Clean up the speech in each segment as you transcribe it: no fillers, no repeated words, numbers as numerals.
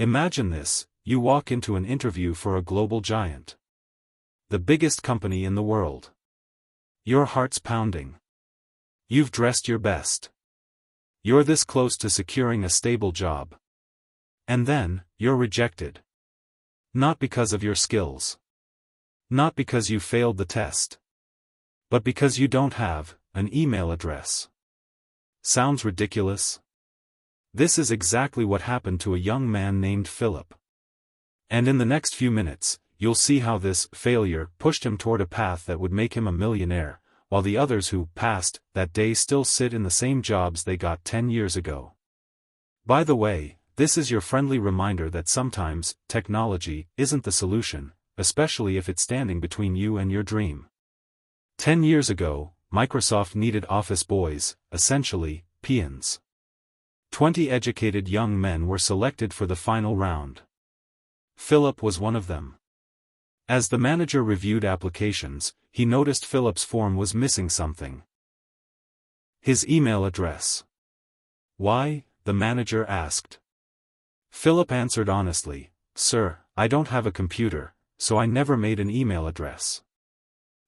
Imagine this: you walk into an interview for a global giant. The biggest company in the world. Your heart's pounding. You've dressed your best. You're this close to securing a stable job. And then, you're rejected. Not because of your skills. Not because you failed the test. But because you don't have an email address. Sounds ridiculous? This is exactly what happened to a young man named Philip. And in the next few minutes, you'll see how this failure pushed him toward a path that would make him a millionaire, while the others who passed that day still sit in the same jobs they got 10 years ago. By the way, this is your friendly reminder that sometimes technology isn't the solution, especially if it's standing between you and your dream. 10 years ago, Microsoft needed office boys, essentially, peons. 20 educated young men were selected for the final round. Philip was one of them. As the manager reviewed applications, he noticed Philip's form was missing something. His email address. Why? The manager asked. Philip answered honestly, "Sir, I don't have a computer, so I never made an email address."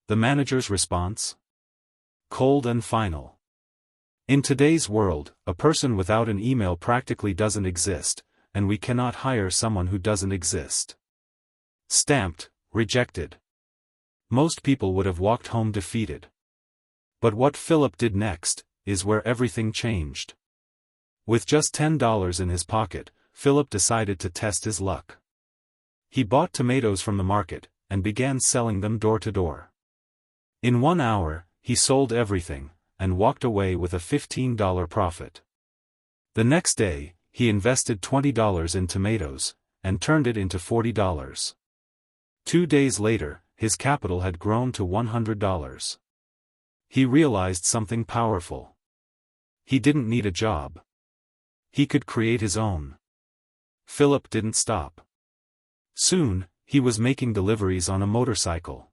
The manager's response? Cold and final. In today's world, a person without an email practically doesn't exist, and we cannot hire someone who doesn't exist. Stamped, rejected. Most people would have walked home defeated. But what Philip did next is where everything changed. With just $10 in his pocket, Philip decided to test his luck. He bought tomatoes from the market and began selling them door to door. In 1 hour, he sold everything and walked away with a $15 profit. The next day, he invested $20 in tomatoes and turned it into $40. 2 days later, his capital had grown to $100. He realized something powerful. He didn't need a job. He could create his own. Philip didn't stop. Soon, he was making deliveries on a motorcycle.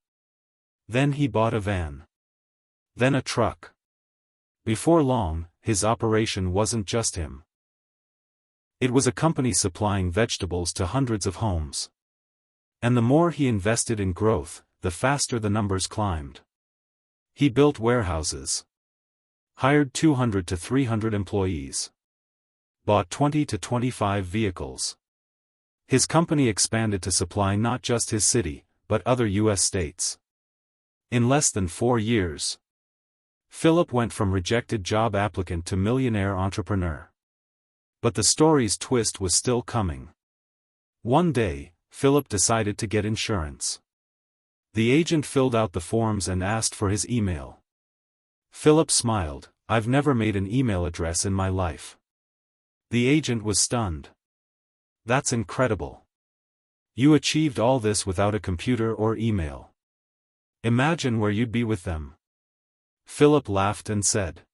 Then he bought a van. Then a truck. Before long, his operation wasn't just him. It was a company supplying vegetables to hundreds of homes. And the more he invested in growth, the faster the numbers climbed. He built warehouses. Hired 200 to 300 employees. Bought 20 to 25 vehicles. His company expanded to supply not just his city, but other U.S. states. In less than 4 years, Philip went from rejected job applicant to millionaire entrepreneur. But the story's twist was still coming. One day, Philip decided to get insurance. The agent filled out the forms and asked for his email. Philip smiled, "I've never made an email address in my life." The agent was stunned. "That's incredible. You achieved all this without a computer or email. Imagine where you'd be with them." Philip laughed and said,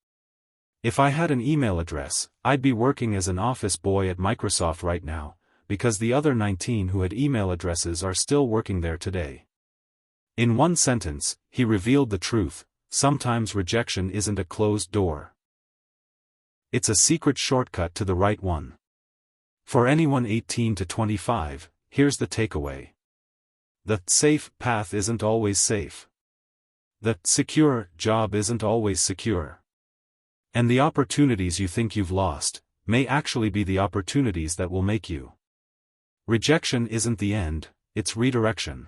"If I had an email address, I'd be working as an office boy at Microsoft right now, because the other 19 who had email addresses are still working there today." In one sentence, he revealed the truth: sometimes rejection isn't a closed door. It's a secret shortcut to the right one. For anyone 18 to 25, here's the takeaway. The safe path isn't always safe. The secure job isn't always secure. And the opportunities you think you've lost may actually be the opportunities that will make you. Rejection isn't the end, it's redirection.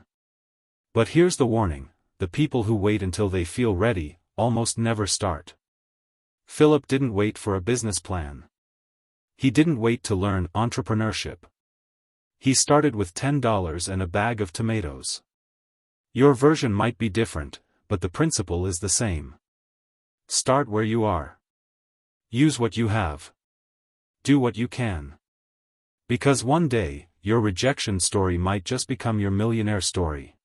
But here's the warning: the people who wait until they feel ready almost never start. Philip didn't wait for a business plan. He didn't wait to learn entrepreneurship. He started with $10 and a bag of tomatoes. Your version might be different, but the principle is the same. Start where you are. Use what you have. Do what you can. Because one day, your rejection story might just become your millionaire story.